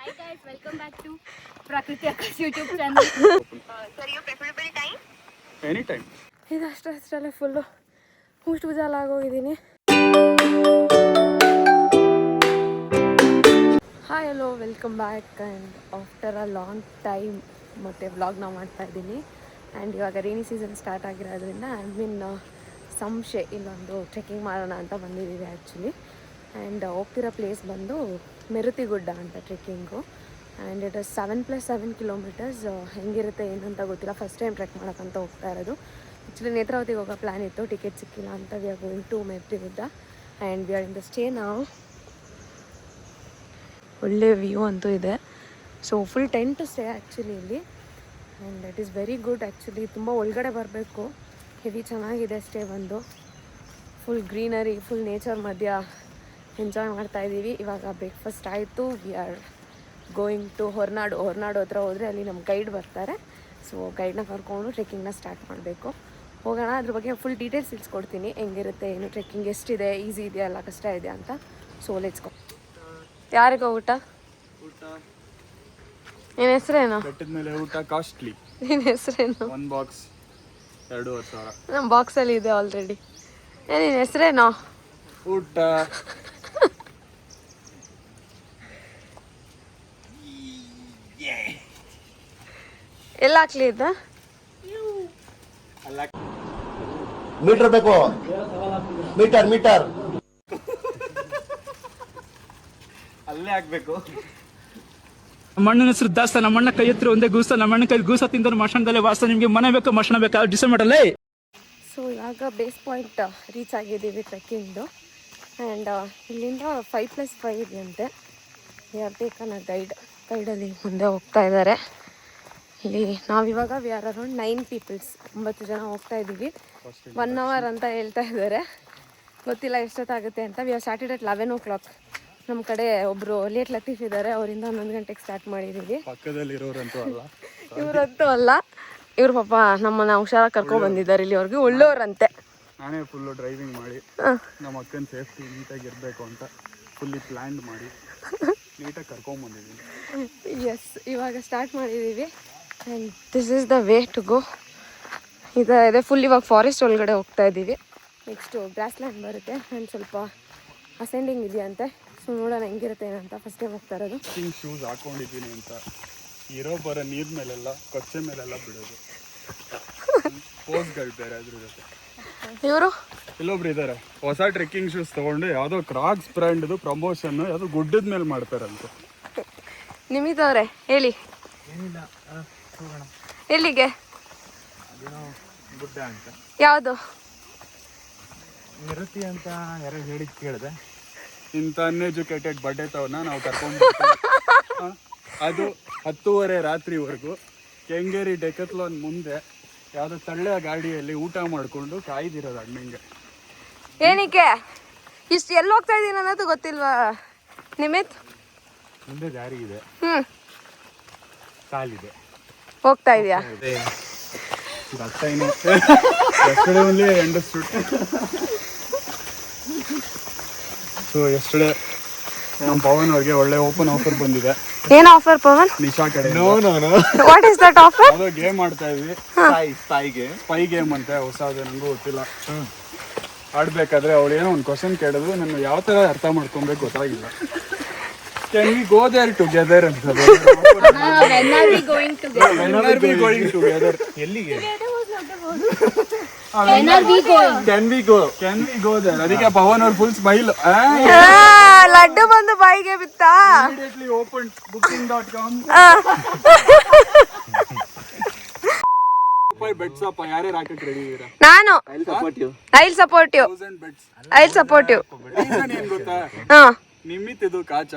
Hi guys, welcome back to Prakriti Akash YouTube channel. Sir, your preferable time? Anytime. ಇದು ಅಷ್ಟರಲ್ಲೇ full ಮುಷ್ಟು ಜಾಲ ಆಗೋಗಿದ್ದೀನಿ. Hi hello welcome back and after a long time ಮತ್ತು ವ್ಲಾಗ್ನ ಮಾಡ್ತಾಯಿದ್ದೀನಿ. ಆ್ಯಂಡ್ ಇವಾಗ ರೈನಿ ಸೀಸನ್ ಸ್ಟಾರ್ಟ್ ಆಗಿರೋದ್ರಿಂದ ಸಂಶೆ ಇಲ್ಲೊಂದು ಟ್ರೆಕ್ಕಿಂಗ್ ಮಾಡೋಣ ಅಂತ ಬಂದಿದ್ದೀವಿ ಆ್ಯಕ್ಚುಲಿ. ಆ್ಯಂಡ್ ಹೋಗ್ತಿರೋ ಪ್ಲೇಸ್ ಬಂದು ಮೆರುತಿಗುಡ್ಡ ಅಂತ trekking. And it is 7+7 kilometres. ಹೆಂಗಿರುತ್ತೆ ಏನಂತ ಗೊತ್ತಿಲ್ಲ, ಫಸ್ಟ್ ಟೈಮ್ ಟ್ರೆಕ್ ಮಾಡೋಕ್ಕಂತ ಹೋಗ್ತಾ ಇರೋದು. ಆ್ಯಕ್ಚುಲಿ ನೇತ್ರಾವತಿಗೆ ಹೋಗೋ ಪ್ಲ್ಯಾನ್ ಇತ್ತು, ಟಿಕೆಟ್ ಸಿಕ್ಕಿಲ್ಲ ಅಂತ we are going to Merutigudda. And we are in the stay ನಾವು. ಒಳ್ಳೆ ವ್ಯೂ ಅಂತೂ ಇದೆ. So full tent stay actually ಇಲ್ಲಿ. And it is very good actually. ತುಂಬ ಒಳಗಡೆ ಬರಬೇಕು, ಹೆವಿ ಚೆನ್ನಾಗಿದೆ ಸ್ಟೇ ಬಂದು. ಫುಲ್ ಗ್ರೀನರಿ, ಫುಲ್ ನೇಚರ್ ಮಧ್ಯ ಎಂಜಾಯ್ ಮಾಡ್ತಾಯಿದ್ದೀವಿ. ಇವಾಗ ಬ್ರೇಕ್ಫಾಸ್ಟ್ ಆಯಿತು. We are going to Horanadu ಹತ್ರ ಹೋದರೆ ಅಲ್ಲಿ ನಮ್ಮ ಗೈಡ್ ಬರ್ತಾರೆ. ಸೊ ಗೈಡ್ನ ಕರ್ಕೊಂಡು ಟ್ರೆಕ್ಕಿಂಗ್ನ ಸ್ಟಾರ್ಟ್ ಮಾಡಬೇಕು. ಹೋಗೋಣ, ಅದ್ರ ಬಗ್ಗೆ ಫುಲ್ ಡೀಟೇಲ್ಸ್ ತಿಳಿಸ್ಕೊಡ್ತೀನಿ, ಹೆಂಗಿರುತ್ತೆ ಏನು ಟ್ರೆಕ್ಕಿಂಗ್, ಎಷ್ಟಿದೆ, ಈಸಿ ಇದೆಯಾ ಎಲ್ಲ ಕಷ್ಟ ಇದೆ ಅಂತ. So let's go. ಯಾರಿಗೋ ಊಟ? ನಿನ್ನ ಹೆಸರೇನು? ಬೆಟ್ಟದ ಮೇಲೆ ಊಟ ಕಾಸ್ಟ್ಲಿ. ನಿನ್ನ ಹೆಸರೇನು? ಒಂದು ಬಾಕ್ಸ್ 2,500. ನಮ್ಮ ಬಾಕ್ಸಲ್ಲಿ ಇದೆ ಆಲ್ರೆಡಿ. ನಿನ್ನ ಹೆಸರೇನು? ಊಟ ಎಲ್ಲ ಹಾಕ್ಲಿ ಇದ್ದ? ಮೀಟರ್ ಬೇಕು, ಮೀಟರ್ ಅಲ್ಲೇ ಹಾಕ್ಬೇಕು. ನಮ್ಮಣ್ಣನ ಹೆಸರು ದಾಸ್ತ, ನಮ್ಮಣ್ಣ ಕೈ ಹತ್ರ ಒಂದೇ ಗೂಸ, ನಮ್ಮಣ್ಣ ಕೈ ಗೂಸ ತಿಂದ ಮಶಣದಲ್ಲೇ ವಾಸ. ನಿಮ್ಗೆ ಮನೆ ಬೇಕು ಮಶಣ ಬೇಕಾ ಡಿಸೈಡ್ ಮಾಡಲ್ಲೇ. ಸೊ ಇವಾಗ ಬೇಸ್ ಪಾಯಿಂಟ್ ರೀಚ್ ಆಗಿದ್ದೀವಿ ಟ್ರೆಕ್ಕಿಂಗ್ದು. ಆ್ಯಂಡ್ ಇಲ್ಲಿಂದ 5+5 ಇದೆಯಂತೆ. ಯಾರು ಬೇಕನ್ನ ಗೈಡಲ್ಲಿ ಮುಂದೆ ಹೋಗ್ತಾ ಇದ್ದಾರೆ. ಇಲ್ಲಿ ನಾವಿವಾಗ ವಿ ಆರ್ ಅರೌಂಡ್ 9 ಪೀಪಲ್ಸ್, 9 ಜನ ಹೋಗ್ತಾ ಇದ್ದೀವಿ. 1 hour ಅಂತ ಹೇಳ್ತಾ ಇದ್ದಾರೆ, ಗೊತ್ತಿಲ್ಲ ಎಷ್ಟೊತ್ತಾಗುತ್ತೆ ಅಂತ. We R started at 11 o'clock. ನಮ್ಮ ಕಡೆ ಒಬ್ಬರು ಲೇಟ್ ಲತೀಫ್ ಇದ್ದಾರೆ, ಅವರಿಂದ 11 ಗಂಟೆಗೆ ಸ್ಟಾರ್ಟ್ ಮಾಡಿದ್ದೀವಿ. ಪಕ್ಕದಲ್ಲಿ ಇರೋರಂತೂ ಅಲ್ಲ, ಇವರಂತೂ ಅಲ್ಲ, ಇವ್ರ ಪಾಪ ನಮ್ಮನ್ನ ಹುಷಾರಾಗಿ ಕರ್ಕೊಂಡು ಬಂದಿದ್ದಾರೆ ಇಲ್ಲಿವರೆಗೆ. ಒಳ್ಳೆಯವ್ರಂತೆ. ನಾನೇ ಫುಲ್ಲು ಡ್ರೈವಿಂಗ್ ಮಾಡಿ ನಮ್ಮ ಅಕ್ಕನ ಸೇಫ್ಟಿ ನೀಟಾಗಿ ಇರಬೇಕು ಅಂತ ಫುಲ್ಲಿ ಪ್ಲ್ಯಾನ್ ಮಾಡಿ ನೀಟಾಗಿ ಕರ್ಕೊಂಬಂದಿದ್ದೀನಿ. ಎಸ್, ಇವಾಗ ಸ್ಟಾರ್ಟ್ ಮಾಡಿದ್ದೀವಿ. And this is the way to go. ಇದೆ ಫುಲ್ ಇವಾಗ ಫಾರೆಸ್ಟ್ ಒಳಗಡೆ ಹೋಗ್ತಾ ಇದ್ದೀವಿ. ನೆಕ್ಸ್ಟು ಗ್ರಾಸ್ಲ್ಯಾಂಡ್ ಬರುತ್ತೆ ಆ್ಯಂಡ್ ಸ್ವಲ್ಪ ಅಸೆಂಡಿಂಗ್ ಇದೆಯಂತೆ. ಸೊ ನೋಡೋಣ ಹೆಂಗಿರುತ್ತೆ ಏನಂತ. ಫಸ್ಟ್ ಟೈಮ್ ಹೋಗ್ತಾ ಇರೋದು. ಟ್ರೆಕ್ಕಿಂಗ್ ಶೂಸ್ ಹಾಕೊಂಡಿದ್ದೀನಿ ಅಂತ ಇರೋ ಬರೋ ನೀರ್ ಮೇಲೆಲ್ಲ ಕೊಚ್ಚೆ ಮೇಲೆಲ್ಲ ಬಿಡೋದು. ಪೋಸ್ಗಳು ಬೇರೆ ಅದ್ರ ಜೊತೆ. ಇವರು ಇಲ್ಲೊಬ್ರು ಇದ್ದಾರೆ, ಹೊಸ ಟ್ರೆಕ್ಕಿಂಗ್ ಶೂಸ್ ತಗೊಂಡು ಯಾವುದೋ ಕ್ರಾಕ್ಸ್ ಬ್ರ್ಯಾಂಡ್ದು ಪ್ರಮೋಷನ್ ಯಾವುದೋ ಗುಡ್ಡದ ಮೇಲೆ ಮಾಡ್ತಾರಂತ. ನಿಮಿದವ್ರೆ ಹೇಳಿ, ಎಲ್ಲಿಗೆ? ಗುಡ್ಡ ಅಂತ ಯಾವುದು? ನಿರತಿ ಅಂತ ಯಾರು ಹೇಳಿ ಕೇಳಿದೆ. ಇಂಥ ಅನ್ಎಜುಕೇಟೆಡ್ ಬಡ್ಡೆ ತವನ್ನ ನಾವು ಕರ್ಕೊಂಡು ಅದು 10:30 ರಾತ್ರಿವರೆಗೂ ಕೆಂಗೇರಿ ಡೆಕತ್ಲಾನ್ ಮುಂದೆ ಯಾವುದೋ ತಳ್ಳೆ ಗಾಡಿಯಲ್ಲಿ ಊಟ ಮಾಡಿಕೊಂಡು ಕಾಯ್ದಿರೋದು ಅಣ್ಣಂಗೆ. ಏನಕ್ಕೆ ಇಷ್ಟು ಎಲ್ಲಿ ಹೋಗ್ತಾ ಇದ್ದೀನಿ ಅನ್ನೋದು ಗೊತ್ತಿಲ್ವಾ ನಿಮಿತ್? ಮುಂದೆ ದಾರಿ ಇದೆ, ಕಾಲಿದೆ, ಹೋಗ್ತಾ ಇದೆಯಾ? ಸೊ ಎಸ್ಟರ್ಡೇ ನಮ್ಮ ಪವನ್ ಅವ್ರಿಗೆ ಒಳ್ಳೆ ಓಪನ್ ಆಫರ್ ಬಂದಿದೆ. ಏನ್ ಆಫರ್ ಪವನ್? ನಿಶಾ ಕಡೆ ವಾಟ್ ಇಸ್ ದಟ್ ಆಫರ್? ಯಾವುದೋ ಗೇಮ್ ಆಡ್ತಾ ಇದ್ವಿ, ಸ್ಪೈ ಗೇಮ್ ಅಂತೆ, ಹೊಸದು, ನಂಗೂ ಗೊತ್ತಿಲ್ಲ. ಆಡ್ಬೇಕಾದ್ರೆ ಅವ್ರು ಏನೋ ಒಂದು ಕ್ವಶನ್ ಕೇಳಿದ್ರು, ನಾನು ಯಾವ ಥರ ಅರ್ಥ ಮಾಡ್ಕೊಬೇಕು ಗೊತ್ತಾಗಿಲ್ಲ. Can we go there together ಅಂತ. When are we going together? When are we going together? ಎಲ್ಲಿಗೆ? When are we going? Can we go there? ಅದಕ್ಕೆ ಪವನ್ ಅವ್ರ ಫುಲ್ ಸ್ಮೈಲ್. ಲಡ್ಡು ಬಂದು ಬಾಯಿಗೆ ಬಿತ್ತಾ? Immediately opened booking.com. ಬೆಟ್ಸ್ ಅಪ್ಪ, ಯಾರೇ ರಾಕಕ್ಕೆ ರೆಡಿ ಇದೀರಾ? ನಾನು. I'll support you. 1000 bets. I'll support you. Reason ಏನ್ ಗೊತ್ತಾ? ಹಾ, ನಿಮ್ಮಿತ್ ಇದು ಕಾಚ,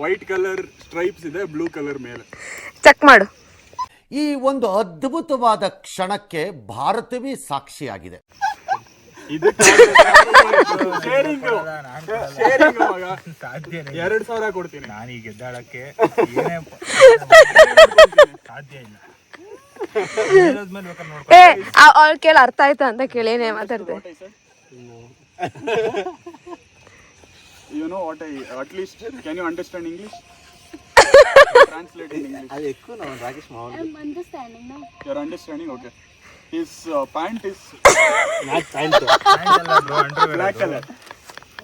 ವೈಟ್ ಕಲರ್ ಸ್ಟ್ರೈಪ್ಸ್ ಇದೆ ಬ್ಲೂ ಕಲರ್ ಮೇಲೆ. ಚೆಕ್ ಮಾಡು. ಈ ಒಂದು ಅದ್ಭುತವಾದ ಕ್ಷಣಕ್ಕೆ ಭಾರತವೇ ಸಾಕ್ಷಿಯಾಗಿದೆ. ಶೇರಿಂಗ್ 2,000 ಕೊಡ್ತೀನಿ. ನಾನೀಗ ಎದ್ದಾಳಕ್ಕೆ ಸಾಧ್ಯ ಇಲ್ಲ. ಅವ್ಳ ಕೇಳಿ ಅರ್ಥ ಆಯ್ತಾ ಅಂತ ಕೇಳಿ ಏನೇ ಮಾತಾಡ್ತೆ. You know what at least, can you understand English? Translate in English. అది ఎక్కువ నా రాకేష్ మామూలు I'm understanding now. You're understanding? Okay. His pant is not pant black color.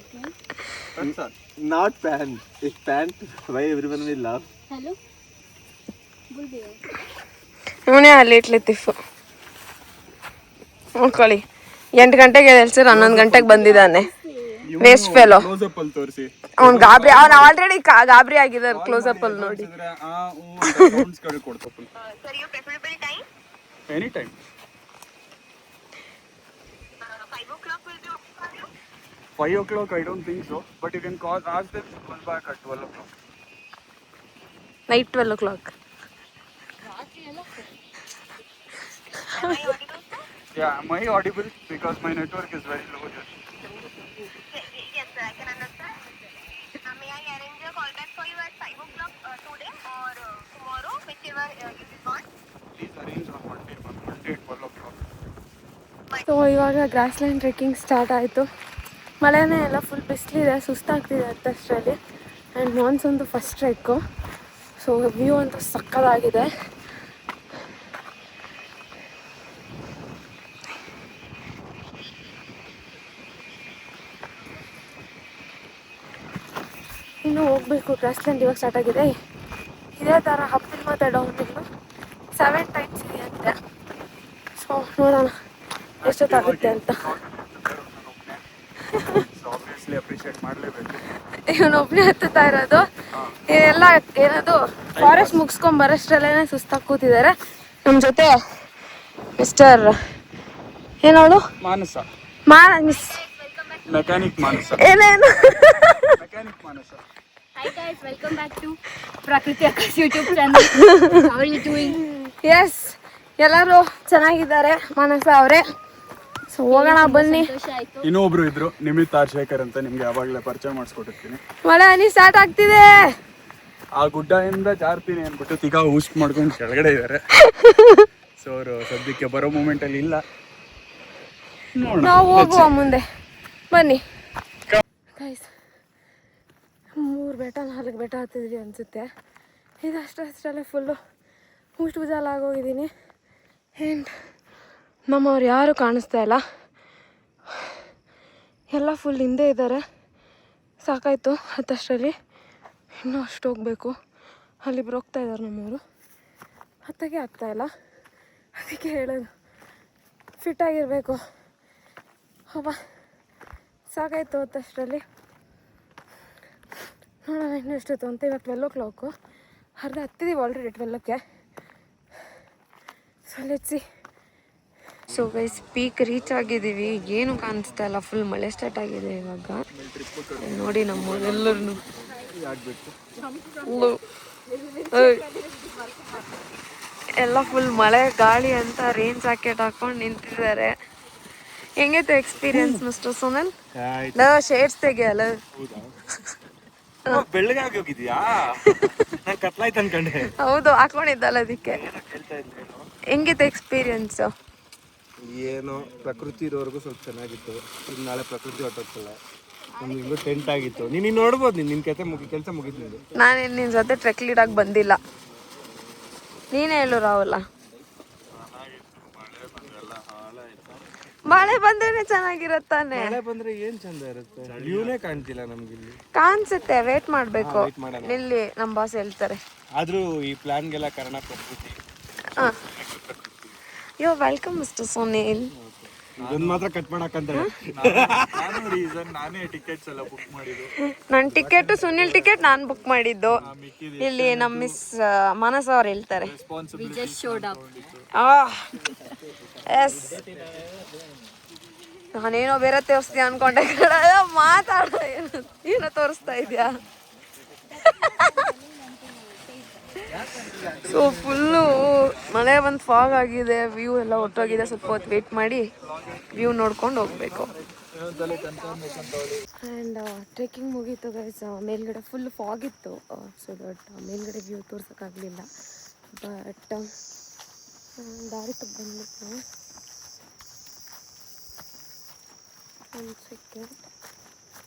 Okay. That's all. Not pant it's pant why everyone will love Hello. Good day. ಇವನೇ ಅಲ್ಲಿ ಇಟ್ಲಿತ್ತಿಫು ನೋಡ್ಕೊಳ್ಳಿ 8 ಗಂಟೆಗೆ ಎಲ್ಸರ್ 11 ಗಂಟೆಗೆ ಬಂದಿದ್ದಾನೆ ವೇಸ್ಟ್ ಫೆಲೋ Close up ಅಲ್ಲಿ ತೋರಿಸಿ. ಅವ್ನು ಗಾಬರಿ ಅವ್ನು ಆಲ್ರೆಡಿ ಗಾಬರಿ ಆಗಿದ್ದಾರೆ ಕ್ಲೋಸ್ ಅಪ್ ಅಲ್ಲಿ ನೋಡಿ Sounds ಕಡೆ ಕೊಡ್ತಪ್ಪ. Sir, your preferable time? Any time. 5 o'clock will be okay for you? 5 o'clock, I don't think so. But you can ask them to call back at 12 o'clock. Night 12 o'clock. Am I audible, sir? Yeah, am I audible? Because my network is very low here. Yes, sir, I can understand. May I arrange a call back for you at 5 o'clock today or tomorrow, whichever you want? Please arrange on Monday at 12 o'clock. So ಇವಾಗ grassland trekking start ಆಯಿತು. ಮಳೆನೇ ಎಲ್ಲ full ಬಿಸಿಲಿದೆ, ಸುಸ್ತಾಗ್ತಿದೆ ಅಷ್ಟರಲ್ಲಿ. And ಮಾನ್ಸೂನ್ದು first trek. So view ಅಂತೂ ಸಕ್ಕತ್ತಾಗಿದೆ. ಇನ್ನೂ ಹೋಗಬೇಕು. ಗ್ರಾಸ್ಲ್ಯಾಂಡ್ ಇವಾಗ ಸ್ಟಾರ್ಟ್ ಆಗಿದೆ. ಇದೇ ಥರ ಅಪ್ಪಿಲ್ ಮತ್ತು ಡೌನ್ ಹಿಲ್ಲು 7 times ಇದೆಯಂತೆ. ಸೊ ನೋಡೋಣ ಎಷ್ಟೊತ್ತಾಗುತ್ತೆ ಅಂತ. So obviously appreciate ಮಾಡಲೇಬೇಕು. ಇವನೊಬ್ಬನೇ ಹತ್ತುತ್ತಾ ಇರೋದು. ಎಲ್ಲ ಏನದು ಫಾರೆಸ್ಟ್ ಮುಗಿಸ್ಕೊಂಡ್ ಬರೋಷ್ಟ್ರಲ್ಲೇ ಸುಸ್ತಾಗಿ ಕೂತಿದ್ದಾರೆ. ನಮ್ಮ ಜೊತೆ ಮಿಸ್ಟರ್ ಏನವಳು ಮಾನಸ, ಮಿಸ್ ಮೆಕ್ಯಾನಿಕ್ ಮಾನಸ, ಏನೇನು mechanic Manasa. Hi guys, welcome back to Prakriti Akash YouTube channel. How are you doing? Yes, ಎಲ್ಲರೂ ಚೆನ್ನಾಗಿದ್ದಾರೆ. ಮಾನಸ ಅವರೇ. ಸೊ ಹೋಗೋಣ ಬನ್ನಿ. ಸಂತೋಷ ಆಯ್ತು. ಇನ್ನೊಬ್ರು ಇದ್ರು ನಿಮಿತ್ ಆರ್ ಶೇಖರ್ ಅಂತ, ನಿಮ್ಗೆ ಯಾವಾಗಲೇ ಪರಿಚಯ ಮಾಡಿಸ್ಕೊಟ್ಟಿರ್ತೀನಿ. ಮಳೆ ಹನಿ ಸ್ಟಾರ್ಟ್ ಆಗ್ತಿದೆ. ಆ ಗುಡ್ಡದಿಂದ ಜಾರ್ತೀನಿ ಅಂದ್ಬಿಟ್ಟು ಈಗ ಊಸ್ಟ್ ಮಾಡ್ಕೊಂಡು ಕೆಳಗಡೆ ಇದ್ದಾರೆ. ಸೊ ಅವರು ಸದ್ಯಕ್ಕೆ ಬರೋ ಮೂಮೆಂಟ್ ಅಲ್ಲಿ ಇಲ್ಲ. ನೋಡೋಣ. ನಾವು ಹೋಗುವ ಮುಂದೆ ಬನ್ನಿ. ಗೈಸ್ 3 ಬೆಟ್ಟ 4 ಬೆಟ್ಟ ಹತ್ತಿದ್ವಿ ಅನಿಸುತ್ತೆ. ಇದು ಅಷ್ಟರಲ್ಲೇ ಫುಲ್ಲು ಮುಷ್ಟು ಭುಜಾಲ ಆಗೋಗಿದ್ದೀನಿ. ಆ್ಯಂಡ್ ನಮ್ಮವ್ರು ಯಾರೂ ಕಾಣಿಸ್ತಾ ಇಲ್ಲ, ಎಲ್ಲ ಫುಲ್ ಹಿಂದೆ ಇದ್ದಾರೆ. ಸಾಕಾಯಿತು ಹತ್ತಷ್ಟರಲ್ಲಿ. ಇನ್ನೂ ಅಷ್ಟು ಹೋಗಬೇಕು. ಅಲ್ಲಿಬ್ರು ಹೋಗ್ತಾ ಇದ್ದಾರೆ ನಮ್ಮವರು. ಹತ್ತಕ್ಕೆ ಆಗ್ತಾಯಿಲ್ಲ. ಅದಕ್ಕೆ ಹೇಳೋದು ಫಿಟ್ಟಾಗಿರಬೇಕು. ಹಬ್ಬ ಸಾಕಾಯಿತು ಹತ್ತಷ್ಟರಲ್ಲಿ. ನೋಡೋಣ ಇನ್ನೂ ಎಷ್ಟೊತ್ತು ಅಂತ. ಇವಾಗ 12 o'clock. ಅರ್ಧ ಹತ್ತಿದ್ದೀವಿ ಆಲ್ರೆಡಿ 12ಕ್ಕೆ. So let's see. So guys peak reach ಆಗಿದ್ದೀವಿ. ಏನು ಕಾಣಿಸ್ತಾ ಇಲ್ಲ, ಫುಲ್ ಮಳೆ ಸ್ಟಾರ್ಟ್ ಆಗಿದೆ ಇವಾಗ. ನೋಡಿ ನಮ್ಮೂರೆಲ್ಲರೂ ಎಲ್ಲ ಫುಲ್ ಮಳೆ ಗಾಳಿ ಅಂತ ರೇನ್ ಜಾಕೆಟ್ ಹಾಕೊಂಡು ನಿಂತಿದ್ದಾರೆ. ಹೆಂಗೈತೆ ಎಕ್ಸ್ಪೀರಿಯನ್ಸ್ ಮಿಸ್ಟರ್ ಸೋನಲ್? ಶೇಡ್ಸ್ ತೆಗಿಯಲ್ಲ. ಬೆಳ್ಳಗಾಗಿ ಹೋಗಿದ್ಯಾ? ನಾನು ಕತ್ಲಾಯ್ತು ಅನ್ಕೊಂಡೆ. ಹೌದು, ಹಾಕೊಂಡಿದ್ದಲ್ಲ ಅದಕ್ಕೆ. ಹೆಂಗಿತ್ತು ಎಕ್ಸ್ಪೀರಿಯನ್ಸ್? ಏನೋ ಪ್ರಕೃತಿ ಇರೋವರೆಗೂ ಸ್ವಲ್ಪ ಚೆನ್ನಾಗಿತ್ತು. ಇನ್ನು ನಾಳೆ ಪ್ರಕೃತಿ ಹೊಟ್ಟೋಗ್ತಲ್ಲ. ನಮ್ಗೆ ಇನ್ನೂ ಟೆಂಟ್ ಆಗಿತ್ತು. ನೀನು ನೋಡ್ಬೋದು, ನಿನ್ನ ಕೆಲಸ ಮುಗಿತು ನಿಂದು. ನಾನೇನು ನಿನ್ನ ಜೊತೆ ಟ್ರೆಕ್ ಲೀಡಾಗಿ ಬಂದಿಲ್ಲ. ನೀನೇ ಹೇಳು ರಾಹುಲ. ಮಳೆ ಬಂದ್ರೆ ಚೆನ್ನಾಗಿರತ್ತಾನೆ. ಮಳೆ ಬಂದ್ರೆ ಏನ್ ಚಂದ ಇರುತ್ತೆ. ವ್ಯೂನೇ ಕಾಣ್ತಿಲ್ಲ ನಮ್ಗೆ ಇಲ್ಲಿ. ಕಾಣಿಸುತ್ತೆ, ವೇಟ್ ಮಾಡಬೇಕು. ಇಲ್ಲಿ ನಮ್ಮ ಬಾಸ್ ಹೇಳ್ತಾರೆ. ಆದ್ರೂ ಈ ಪ್ಲಾನ್ಗೆಲ್ಲ ಕಾರಣ ಪ್ರಕೃತಿ. ಯೋ ವೆಲ್ಕಮ್ ಮಿಸ್ಟರ್ ಸುನೀಲ್. ಇದನ್ನ ಮಾತ್ರ ಕಟ್ ಮಾಡಕ್ಕಂತ ನಾನು ರೀಸನ್, ನಾನೇ ಟಿಕೆಟ್ಸ್ ಎಲ್ಲ ಬುಕ್ ಮಾಡಿದ್ದು. ನನ್ನ ಟಿಕೆಟು ಸುನಿಲ್ ಟಿಕೆಟ್ ನಾನು ಬುಕ್ ಮಾಡಿದ್ದು. ಇಲ್ಲಿ ನಮ್ಮ ಮಿಸ್ ಮಾನಸ ಅವ್ರು ಹೇಳ್ತಾರೆ. We just showed up. Yes, ನಾನೇನೋ ಬೇರೆ ತೋರಿಸ್ತೀಯ ಅನ್ಕೊಂಡೆ. ಮಾತಾಡ, ಏನೋ ತೋರಿಸ್ತಾ ಇದೆಯಾ? ಸೊ ಫುಲ್ಲು ಮಳೆ ಬಂದು ಫಾಗ್ ಆಗಿದೆ. ವ್ಯೂ ಎಲ್ಲ ಒಟ್ಟೋಗಿದೆ. ಸ್ವಲ್ಪ ಹೊತ್ತು ವೇಟ್ ಮಾಡಿ ವ್ಯೂ ನೋಡ್ಕೊಂಡು ಹೋಗ್ಬೇಕು. ಆ್ಯಂಡ್ ಟ್ರೆಕ್ಕಿಂಗ್ ಮುಗೀತು ಗೈಸ್. ಮೇಲ್ಗಡೆ ಫುಲ್ ಫಾಗ್ ಇತ್ತು. ಸೊ ದಟ್ ಮೇಲ್ಗಡೆ ವ್ಯೂ ತೋರ್ಸೋಕ್ಕಾಗಲಿಲ್ಲ. ಬಟ್ ದಾರಿ ತಪ್ಪು ಬಂದ್ಬಿಟ್ಟು ಒಂದು ಸೆಕೆಂಡ್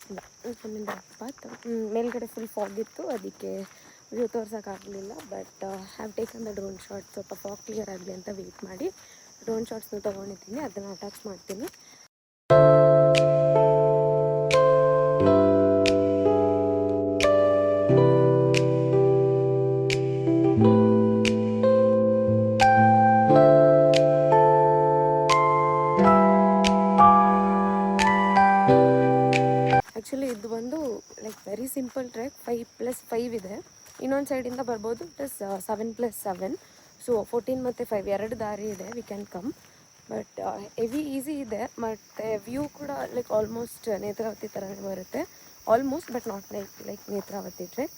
ಇಲ್ಲ, ಮೇಲ್ಗಡೆ ಫುಲ್ ಫಾಗ್ ಇತ್ತು. ಅದಕ್ಕೆ ವ್ಯೂ ತೋರ್ಸೋಕ್ಕಾಗಲಿಲ್ಲ. But have taken the drone shot. ಸ್ವಲ್ಪ ಫಾಗ್ ಕ್ಲಿಯರ್ ಆಗಲಿ ಅಂತ ವೆಯ್ಟ್ ಮಾಡಿ ಡ್ರೋನ್ ಶಾಟ್ಸ್ನ ತೊಗೊಂಡಿದ್ದೀನಿ, ಅದನ್ನು ಅಟ್ಯಾಚ್ ಮಾಡ್ತೀನಿ. ಆ್ಯಕ್ಚುಲಿ ಇದು ಬಂದು ಲೈಕ್ ವೆರಿ ಸಿಂಪಲ್ ಟ್ರೆಕ್. 5+5 ಇದೆ. ಇನ್ನೊಂದು ಸೈಡಿಂದ ಬರ್ಬೋದು. It is 7+7. ಸೊ 14 ಮತ್ತು 5 2 ದಾರಿ ಇದೆ. We can come. But heavy easy ಇದೆ. ಮತ್ತು ವ್ಯೂ ಕೂಡ ಲೈಕ್ ಆಲ್ಮೋಸ್ಟ್ ನೇತ್ರಾವತಿ ಥರನೇ ಬರುತ್ತೆ. Almost but not like Netravati trek.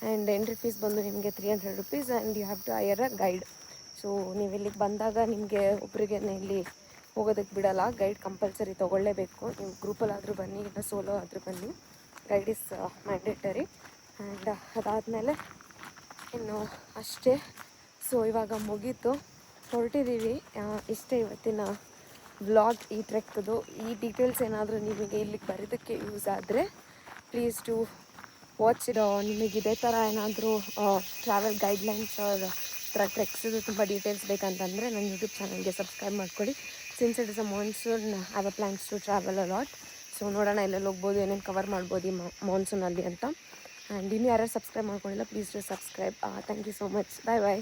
And entry fees ಬಂದು ನಿಮಗೆ 300 rupees and you have to hire a guide. So ನೀವು ಇಲ್ಲಿಗೆ ಬಂದಾಗ ನಿಮಗೆ ಒಬ್ರಿಗೆ ಇಲ್ಲಿ ಹೋಗೋದಕ್ಕೆ ಬಿಡಲ್ಲ. ಗೈಡ್ ಕಂಪಲ್ಸರಿ ತೊಗೊಳ್ಳೇಬೇಕು. ನೀವು ಗ್ರೂಪಲ್ಲಾದರೂ ಬನ್ನಿ, ಇಲ್ಲ ಸೋಲೋ ಆದರೂ ಬನ್ನಿ. Guide is mandatory. ಆ್ಯಂಡ್ ಅದಾದಮೇಲೆ ಇನ್ನು ಅಷ್ಟೇ. ಸೊ ಇವಾಗ ಮುಗೀತು, ಹೊರಟಿದ್ದೀವಿ. ಇಷ್ಟೇ ಇವತ್ತಿನ ವ್ಲಾಗ್ ಈ ಟ್ರೆಕ್ದು. ಈ ಡೀಟೇಲ್ಸ್ ಏನಾದರೂ ನಿಮಗೆ ಇಲ್ಲಿಗೆ ಬರೋದಕ್ಕೆ ಯೂಸ್ ಆದರೆ ಪ್ಲೀಸ್ ಟು ವಾಚ್ ಇಟ್. ನಿಮಗೆ ಇದೇ ಥರ ಏನಾದರೂ ಟ್ರಾವೆಲ್ ಗೈಡ್ಲೈನ್ಸ್ ಟ್ರೆಕ್ಸಿದು ತುಂಬ ಡೀಟೇಲ್ಸ್ ಬೇಕಂತಂದರೆ ನನ್ನ ಯೂಟ್ಯೂಬ್ ಚಾನಲ್ಗೆ ಸಬ್ಸ್ಕ್ರೈಬ್ ಮಾಡ್ಕೊಳ್ಳಿ. Since it is a monsoon, have a plans to travel a lot. So ನೋಡೋಣ ಎಲ್ಲೆಲ್ಲಿ ಹೋಗ್ಬೋದು, ಏನೇನು ಕವರ್ ಮಾಡ್ಬೋದು ಈ ಮಾನ್ಸೂನಲ್ಲಿ ಅಂತ. ಆ್ಯಂಡ್ ಇನ್ನೂ ಯಾರು ಸಬ್ಸ್ಕ್ರೈಬ್ ಮಾಡ್ಕೊಂಡಿಲ್ಲ, please to subscribe. Thank you so much. Bye bye.